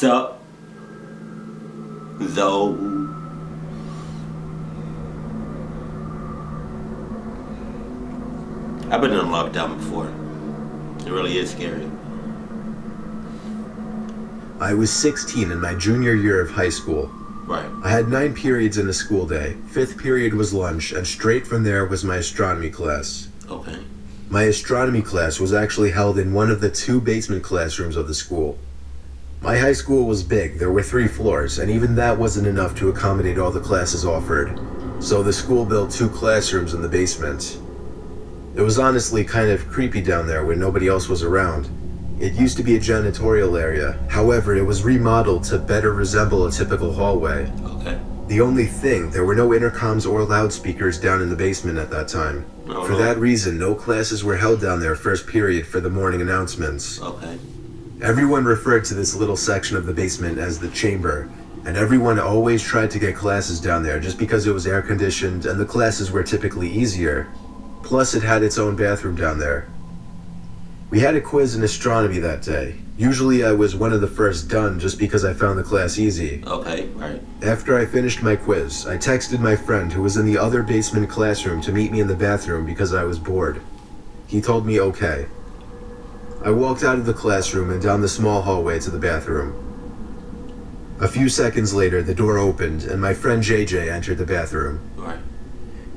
SupTho. I've been in a lockdown before. It really is scary. I was 16 in my junior year of high school. Right. I had 9 periods in a school day. 5th period was lunch, and straight from there was my astronomy class. Okay. My astronomy class was actually held in one of the 2 basement classrooms of the school. My high school was big. There were 3 floors, and even that wasn't enough to accommodate all the classes offered. So the school built 2 classrooms in the basement. It was honestly kind of creepy down there when nobody else was around. It used to be a janitorial area. However, it was remodeled to better resemble a typical hallway. Okay. The only thing, there were no intercoms or loudspeakers down in the basement at that time. Oh, for that reason, no classes were held down there first period for the morning announcements. Okay. Everyone referred to this little section of the basement as the chamber, and everyone always tried to get classes down there just because it was air conditioned and the classes were typically easier. Plus, it had its own bathroom down there. We had a quiz in astronomy that day. Usually I was one of the first done just because I found the class easy. Okay, right. After I finished my quiz, I texted my friend who was in the other basement classroom to meet me in the bathroom because I was bored. He told me okay. I walked out of the classroom and down the small hallway to the bathroom. A few seconds later, the door opened and my friend JJ entered the bathroom. Right.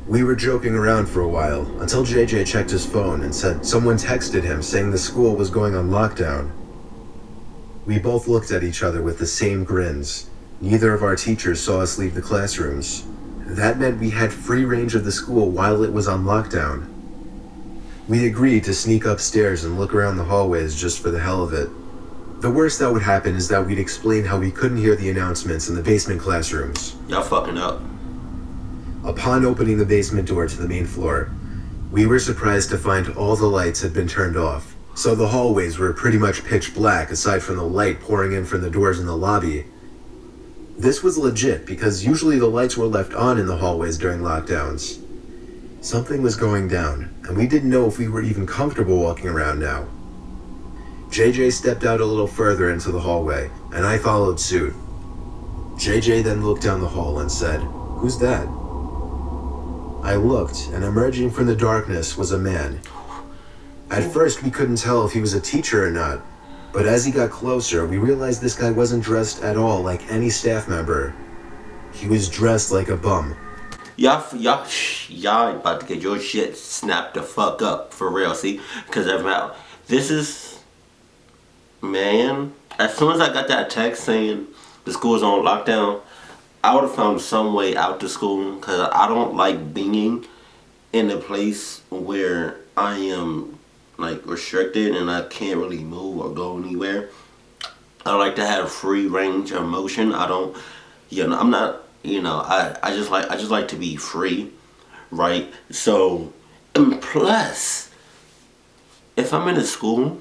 We were joking around for a while until JJ checked his phone and said someone texted him saying the school was going on lockdown. We both looked at each other with the same grins. Neither of our teachers saw us leave the classrooms. That meant we had free range of the school while it was on lockdown. We agreed to sneak upstairs and look around the hallways just for the hell of it. The worst that would happen is that we'd explain how we couldn't hear the announcements in the basement classrooms. Y'all fucking up. Upon opening the basement door to the main floor, we were surprised to find all the lights had been turned off, so the hallways were pretty much pitch black aside from the light pouring in from the doors in the lobby. This was legit because usually the lights were left on in the hallways during lockdowns. Something was going down, and we didn't know if we were even comfortable walking around now. JJ stepped out a little further into the hallway, and I followed suit. JJ then looked down the hall and said, "Who's that?" I looked, and emerging from the darkness was a man. At first, we couldn't tell if he was a teacher or not, but as he got closer, we realized this guy wasn't dressed at all like any staff member. He was dressed like a bum. Y'all about to get your shit snapped the fuck up, for real, see? Because this is, man, as soon as I got that text saying the school's on lockdown, I would have found some way out to school, because I don't like being in a place where I am like restricted and I can't really move or go anywhere. I like to have free range of motion. I don't, I'm not, I just like to be free, right? So, and plus, if I'm in a school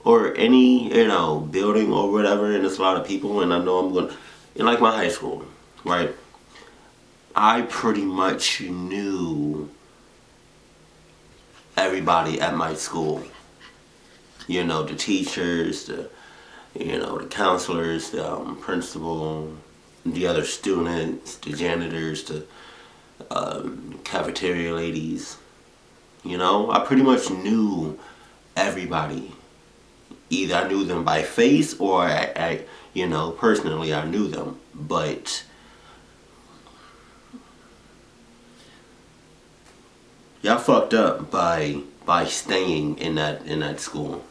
or any, building or whatever, and there's a lot of people, and I know I'm going, like my high school, right? I pretty much knew everybody at my school. The teachers, the counselors, the principal, the other students, the janitors, the cafeteria ladies. I pretty much knew everybody. Either I knew them by face or I personally I knew them. But y'all fucked up by staying in that school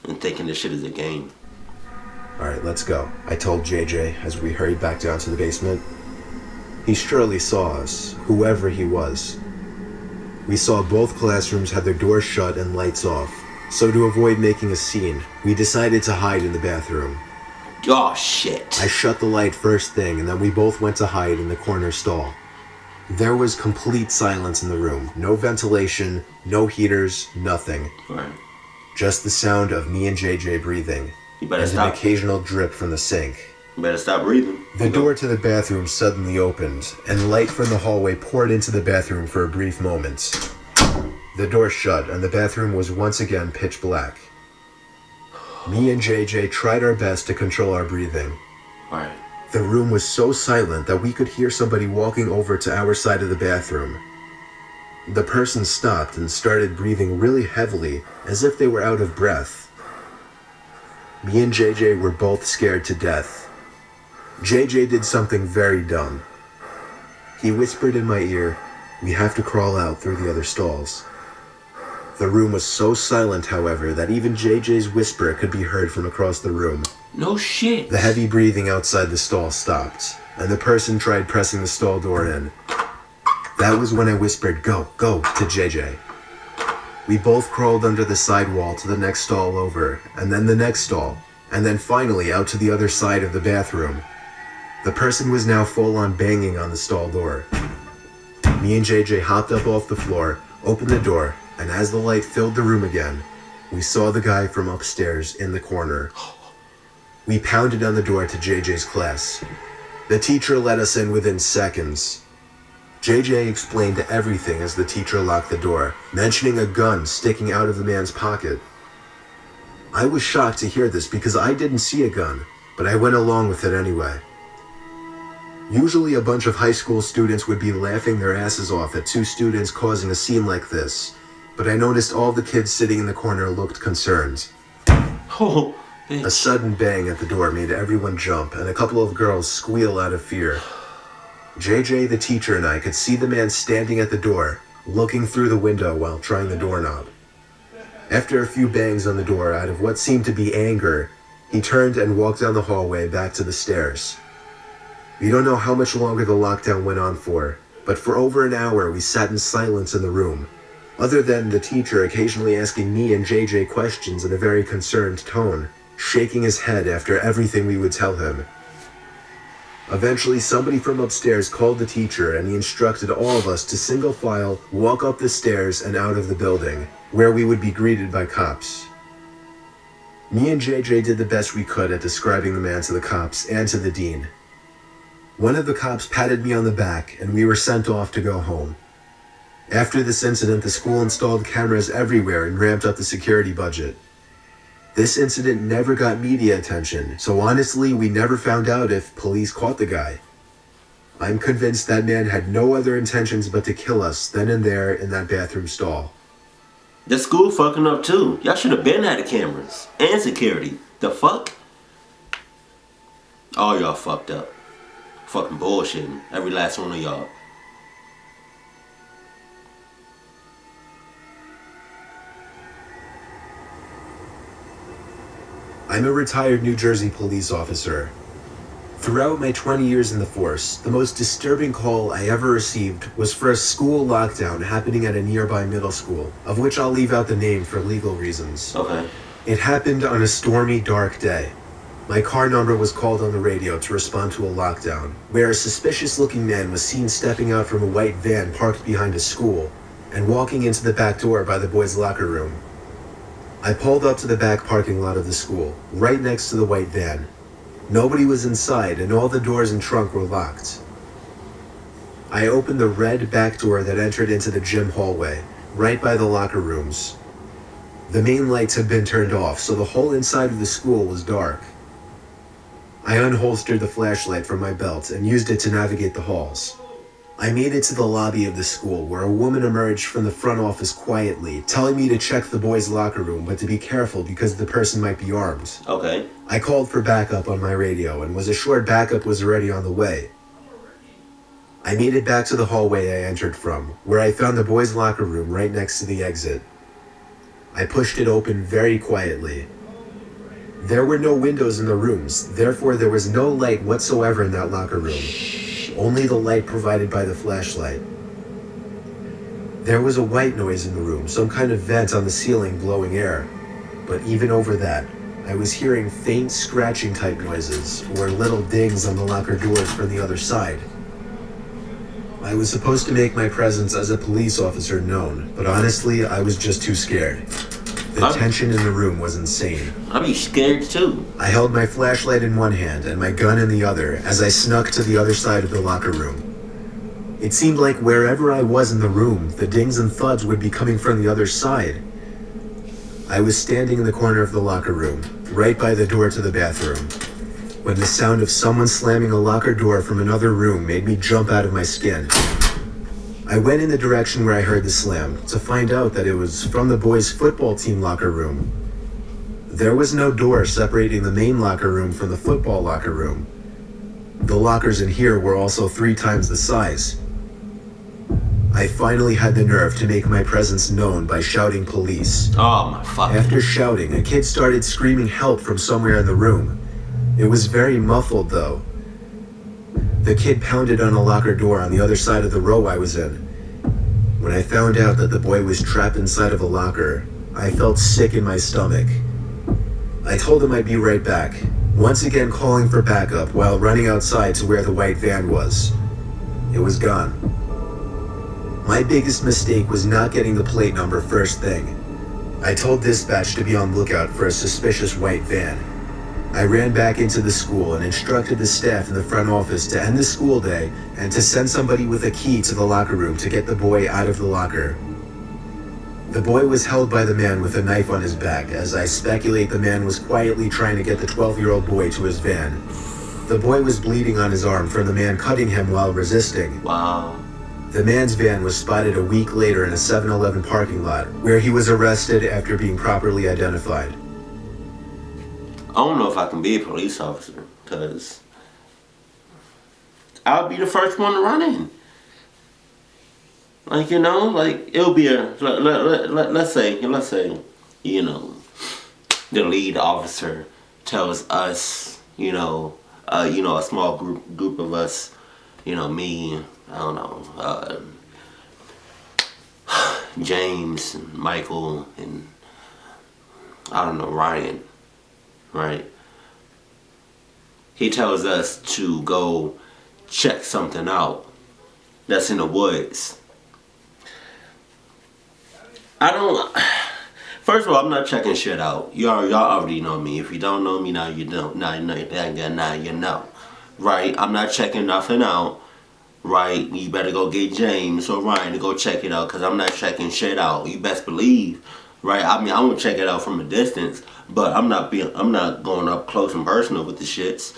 and thinking this shit is a game. Alright, let's go, I told JJ as we hurried back down to the basement. He surely saw us, whoever he was. We saw both classrooms had their doors shut and lights off, so to avoid making a scene, we decided to hide in the bathroom. Oh shit. I shut the light first thing, and then we both went to hide in the corner stall. There was complete silence in the room. No ventilation, no heaters, nothing. Right. Just the sound of me and JJ breathing. You better and stop. An occasional drip from the sink. You better stop breathing. The door to the bathroom suddenly opened, and light from the hallway poured into the bathroom for a brief moment. The door shut, and the bathroom was once again pitch black. Me and JJ tried our best to control our breathing. Right. The room was so silent that we could hear somebody walking over to our side of the bathroom. The person stopped and started breathing really heavily, as if they were out of breath. Me and JJ were both scared to death. JJ did something very dumb. He whispered in my ear, "We have to crawl out through the other stalls." The room was so silent, however, that even JJ's whisper could be heard from across the room. No shit. The heavy breathing outside the stall stopped, and the person tried pressing the stall door in. That was when I whispered, "Go, go," to JJ. We both crawled under the sidewall to the next stall over, and then the next stall, and then finally out to the other side of the bathroom. The person was now full on banging on the stall door. Me and JJ hopped up off the floor, opened the door, and as the light filled the room again, we saw the guy from upstairs in the corner. We pounded on the door to JJ's class. The teacher let us in within seconds. JJ explained everything as the teacher locked the door, mentioning a gun sticking out of the man's pocket. I was shocked to hear this because I didn't see a gun, but I went along with it anyway. Usually a bunch of high school students would be laughing their asses off at two students causing a scene like this, but I noticed all the kids sitting in the corner looked concerned. Oh, A sudden bang at the door made everyone jump, and a couple of girls squeal out of fear. JJ, the teacher, and I could see the man standing at the door, looking through the window while trying the doorknob. After a few bangs on the door out of what seemed to be anger, he turned and walked down the hallway back to the stairs. We don't know how much longer the lockdown went on for, but for over an hour we sat in silence in the room, other than the teacher occasionally asking me and JJ questions in a very concerned tone, shaking his head after everything we would tell him. Eventually, somebody from upstairs called the teacher and he instructed all of us to single file walk up the stairs and out of the building, where we would be greeted by cops. Me and JJ did the best we could at describing the man to the cops and to the dean. One of the cops patted me on the back and we were sent off to go home. After this incident, the school installed cameras everywhere and ramped up the security budget. This incident never got media attention, so honestly, we never found out if police caught the guy. I'm convinced that man had no other intentions but to kill us then and there in that bathroom stall. the school fucking up too. Y'all should have been had the cameras and security. The fuck? All y'all fucked up. Fucking bullshitting. Every last one of y'all. I'm a retired New Jersey police officer. Throughout my 20 years in the force, the most disturbing call I ever received was for a school lockdown happening at a nearby middle school, of which I'll leave out the name for legal reasons. Okay. It happened on a stormy, dark day. My car number was called on the radio to respond to a lockdown, where a suspicious-looking man was seen stepping out from a white van parked behind a school and walking into the back door by the boys' locker room. I pulled up to the back parking lot of the school, right next to the white van. Nobody was inside and all the doors and trunk were locked. I opened the red back door that entered into the gym hallway, right by the locker rooms. The main lights had been turned off, so the whole inside of the school was dark. I unholstered the flashlight from my belt and used it to navigate the halls. I made it to the lobby of the school, where a woman emerged from the front office quietly, telling me to check the boys' locker room, but to be careful because the person might be armed. Okay. I called for backup on my radio and was assured backup was already on the way. I made it back to the hallway I entered from, where I found the boys' locker room right next to the exit. I pushed it open very quietly. There were no windows in the rooms, therefore there was no light whatsoever in that locker room. Only the light provided by the flashlight. There was a white noise in the room, some kind of vent on the ceiling blowing air. But even over that, I was hearing faint scratching type noises, or little dings on the locker doors from the other side. I was supposed to make my presence as a police officer known, but honestly, I was just too scared. The tension in the room was insane. I'd be scared too. I held my flashlight in one hand and my gun in the other as I snuck to the other side of the locker room. It seemed like wherever I was in the room, the dings and thuds would be coming from the other side. I was standing in the corner of the locker room, right by the door to the bathroom, when the sound of someone slamming a locker door from another room made me jump out of my skin. I went in the direction where I heard the slam to find out that it was from the boys' football team locker room. There was no door separating the main locker room from the football locker room. The lockers in here were also 3 times the size. I finally had the nerve to make my presence known by shouting police. Oh my fuck. After shouting, a kid started screaming help from somewhere in the room. It was very muffled though. The kid pounded on a locker door on the other side of the row I was in. When I found out that the boy was trapped inside of a locker, I felt sick in my stomach. I told him I'd be right back, once again calling for backup while running outside to where the white van was. It was gone. My biggest mistake was not getting the plate number first thing. I told dispatch to be on lookout for a suspicious white van. I ran back into the school and instructed the staff in the front office to end the school day and to send somebody with a key to the locker room to get the boy out of the locker. The boy was held by the man with a knife on his back, as I speculate the man was quietly trying to get the 12-year-old boy to his van. The boy was bleeding on his arm from the man cutting him while resisting. Wow. The man's van was spotted a week later in a 7-Eleven parking lot, where he was arrested after being properly identified. I don't know if I can be a police officer, because I'll be the first one to run in. Like, you know, like, it'll be a, let's say, you know, the lead officer tells us, a small group of us, me, I don't know, James and Michael and, I don't know, Ryan, right? He tells us to go check something out that's in the woods. First of all, I'm not checking shit out. Y'all already know me. If you don't know me, now you don't. Now you know. Right? I'm not checking nothing out. Right? You better go get James or Ryan to go check it out, because I'm not checking shit out. You best believe. Right? I mean, I'm gonna check it out from a distance, but I'm not going up close and personal with the shits.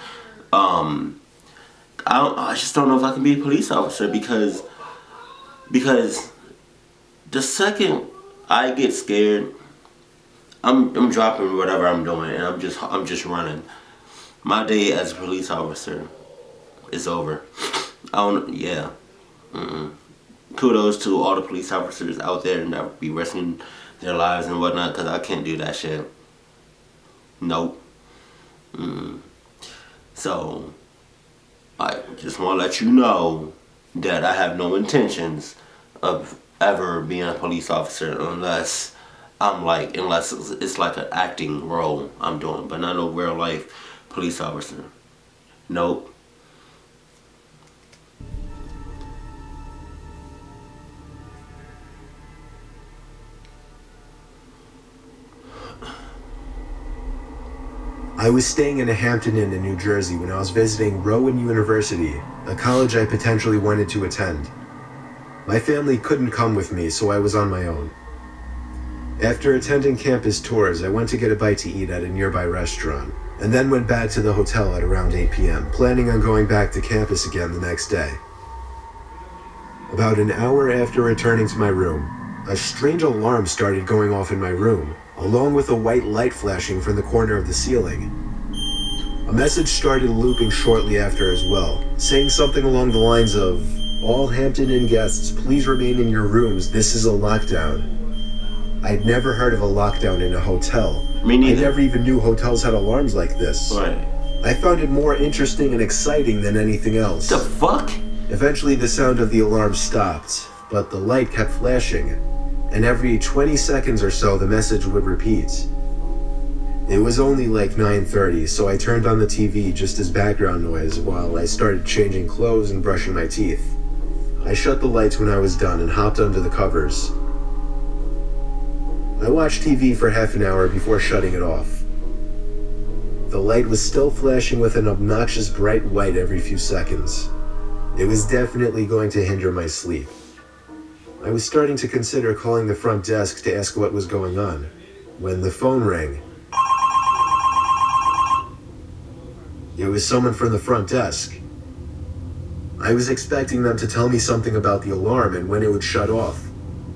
I just don't know if I can be a police officer, because the second I get scared, I'm dropping whatever I'm doing and I'm just running. My day as a police officer is over. Kudos to all the police officers out there that be risking their lives and whatnot, because I can't do that shit. Nope. So I just want to let you know that I have no intentions of ever being a police officer unless it's like an acting role I'm doing, but not a real life police officer. Nope. I was staying in a Hampton Inn in New Jersey when I was visiting Rowan University, a college I potentially wanted to attend. My family couldn't come with me, so I was on my own. After attending campus tours, I went to get a bite to eat at a nearby restaurant, and then went back to the hotel at around 8 p.m., planning on going back to campus again the next day. About an hour after returning to my room, a strange alarm started going off in my room, along with a white light flashing from the corner of the ceiling. A message started looping shortly after as well, saying something along the lines of, "All Hampton Inn guests, please remain in your rooms. This is a lockdown." I'd never heard of a lockdown in a hotel. Me neither. I never even knew hotels had alarms like this. Right. I found it more interesting and exciting than anything else. The fuck? Eventually the sound of the alarm stopped, but the light kept flashing, and every 20 seconds or so the message would repeat. It was only like 9:30, so I turned on the TV just as background noise while I started changing clothes and brushing my teeth. I shut the lights when I was done and hopped under the covers. I watched TV for half an hour before shutting it off. The light was still flashing with an obnoxious bright white every few seconds. It was definitely going to hinder my sleep. I was starting to consider calling the front desk to ask what was going on, when the phone rang. It was someone from the front desk. I was expecting them to tell me something about the alarm and when it would shut off,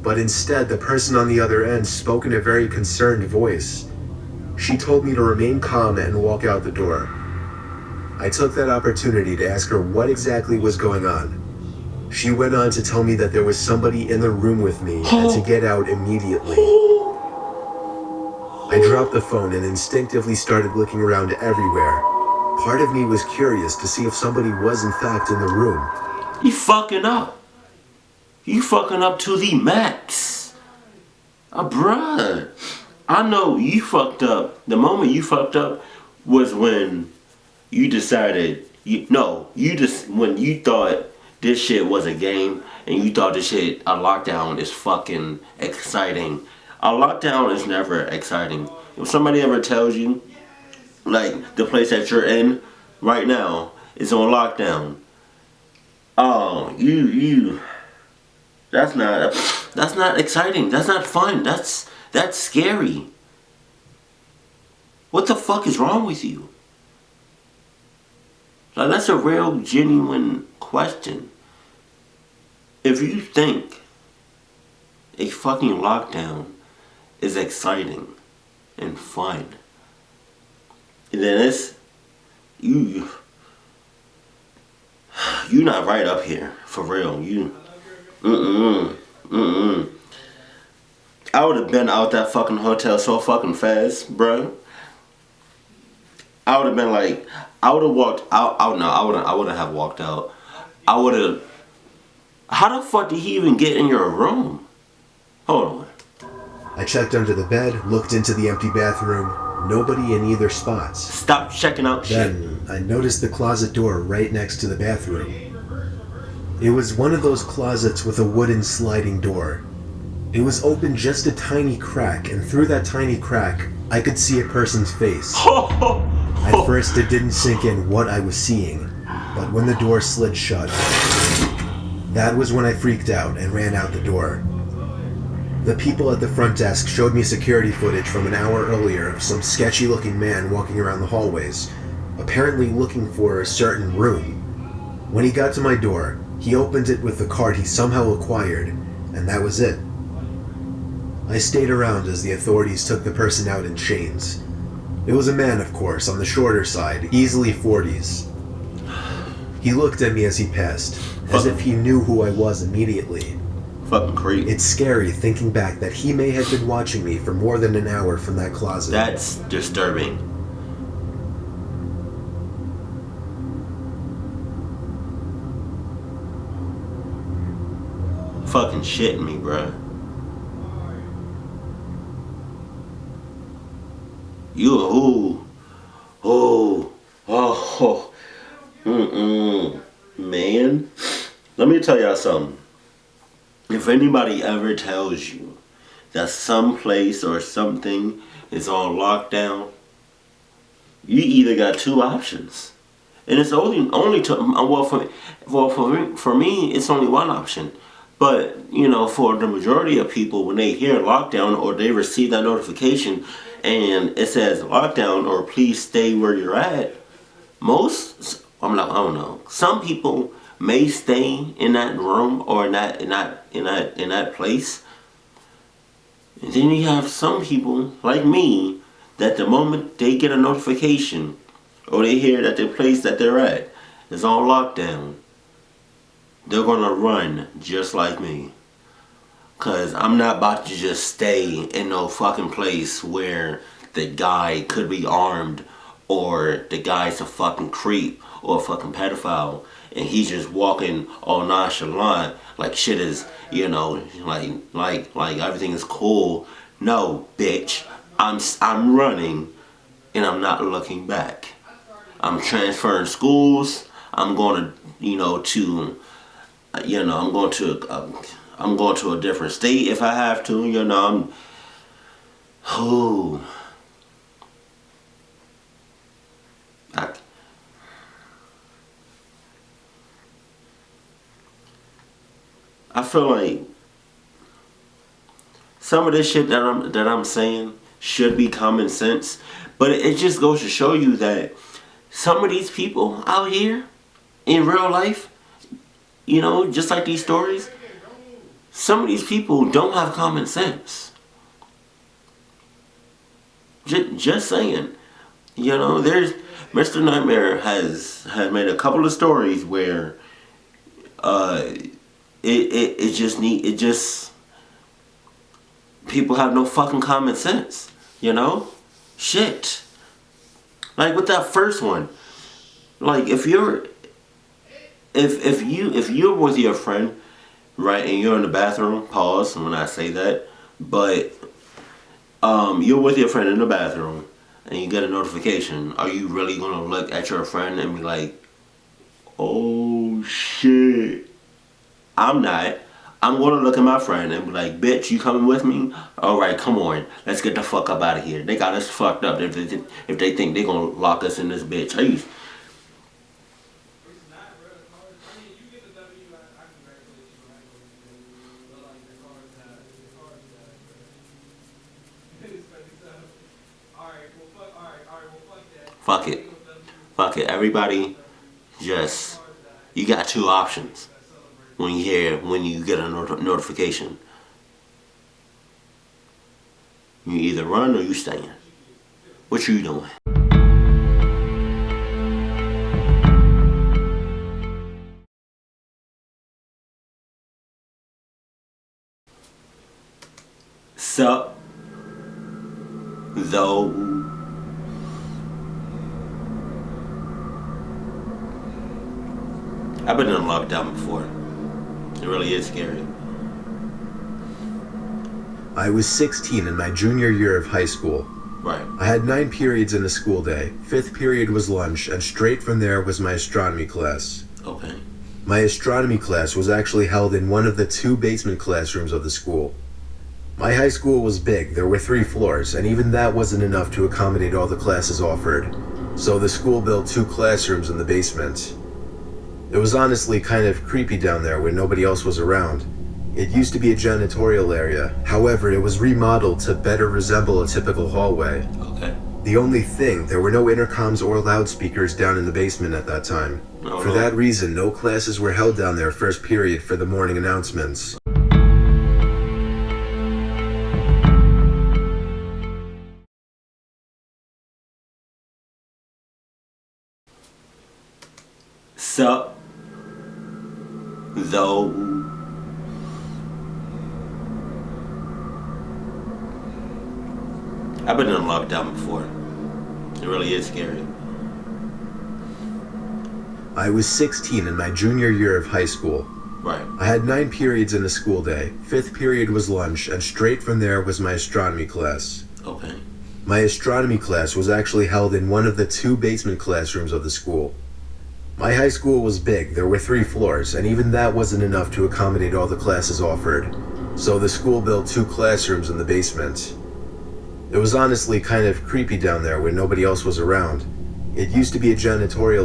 but instead the person on the other end spoke in a very concerned voice. She told me to remain calm and walk out the door. I took that opportunity to ask her what exactly was going on. She went on to tell me that there was somebody in the room with me and to get out immediately. I dropped the phone and instinctively started looking around everywhere. Part of me was curious to see if somebody was in fact in the room. You fucking up. You fucking up to the max. Bruh. I know you fucked up. The moment you fucked up was when you decided, when you thought this shit was a game and you thought this shit, a lockdown is fucking exciting. A lockdown is never exciting. If somebody ever tells you, like, the place that you're in right now is on lockdown, oh, that's not exciting. That's not fun. That's scary. What the fuck is wrong with you? Like, that's a real, genuine question. If you think a fucking lockdown is exciting and fun, then it's you're not right up here for real. I would have been out that fucking hotel so fucking fast, bro. I would have been like, I would have walked out. No, I wouldn't have walked out. I would have. How the fuck did he even get in your room? Hold on. I checked under the bed, looked into the empty bathroom. Nobody in either spots. Stop checking out shit. Then I noticed the closet door right next to the bathroom. It was one of those closets with a wooden sliding door. It was open just a tiny crack, and through that tiny crack, I could see a person's face. At first, it didn't sink in what I was seeing, but when the door slid shut, that was when I freaked out and ran out the door. The people at the front desk showed me security footage from an hour earlier of some sketchy-looking man walking around the hallways, apparently looking for a certain room. When he got to my door, he opened it with the card he somehow acquired, and that was it. I stayed around as the authorities took the person out in chains. It was a man, of course, on the shorter side, easily 40s. He looked at me as he passed, as if he knew who I was immediately. Fucking creep. It's scary thinking back that he may have been watching me for more than an hour from that closet. That's disturbing. Fucking shitting me, bruh. Man, let me tell y'all something. If anybody ever tells you that some place or something is on lockdown, you either got two options, and it's only to for me it's only one option. But for the majority of people, when they hear lockdown or they receive that notification and it says lockdown or please stay where you're at, I don't know. Some people may stay in that room or in that place. And then you have some people like me that the moment they get a notification or they hear that the place that they're at is on lockdown, they're gonna run just like me. Cause I'm not about to just stay in no fucking place where the guy could be armed or the guy's a fucking creep or a fucking pedophile and he's just walking all nonchalant like shit is, like everything is cool. No, bitch. I'm running and I'm not looking back. I'm transferring schools. I'm going to I'm going to a different state if I have to. I feel like some of this shit that I'm saying should be common sense, but it just goes to show you that some of these people out here in real life, you know, just like these stories, some of these people don't have common sense. Just saying. You know, there's Mr. Nightmare has made a couple of stories where it just people have no fucking common sense, you know? Shit. Like with that first one, like if you're with your friend, right, and you're in the bathroom, pause when I say that, but you're with your friend in the bathroom and you get a notification, are you really gonna look at your friend and be like, oh shit? I'm not. I'm gonna look at my friend and be like, bitch, you coming with me? Alright, come on. Let's get the fuck up out of here. They got us fucked up if they think they gonna lock us in this bitch. Fuck it. Fuck it. Everybody just, you got two options when you get a notification. You either run or you stay in. What you doing? SupTho I've been in lockdown before. It really is scary. I was 16 in my junior year of high school. Right. I had 9 periods in a school day. 5th period was lunch, and straight from there was my astronomy class. Okay. My astronomy class was actually held in one of the 2 basement classrooms of the school. My high school was big. There were 3 floors, and even that wasn't enough to accommodate all the classes offered. So the school built 2 classrooms in the basement. It was honestly kind of creepy down there when nobody else was around. It used to be a janitorial area. However, it was remodeled to better resemble a typical hallway. Okay. The only thing, there were no intercoms or loudspeakers down in the basement at that time. For that reason, no classes were held down there first period for the morning announcements. SupTho I've been in lockdown before. It really is scary. I was 16 in my junior year of high school. Right. I had 9 periods in a school day. 5th period was lunch, and straight from there was my astronomy class. Okay. My astronomy class was actually held in one of the 2 basement classrooms of the school. My high school was big. There were 3 floors, and even that wasn't enough to accommodate all the classes offered. So the school built 2 classrooms in the basement. It was honestly kind of creepy down there when nobody else was around. It used to be a janitorial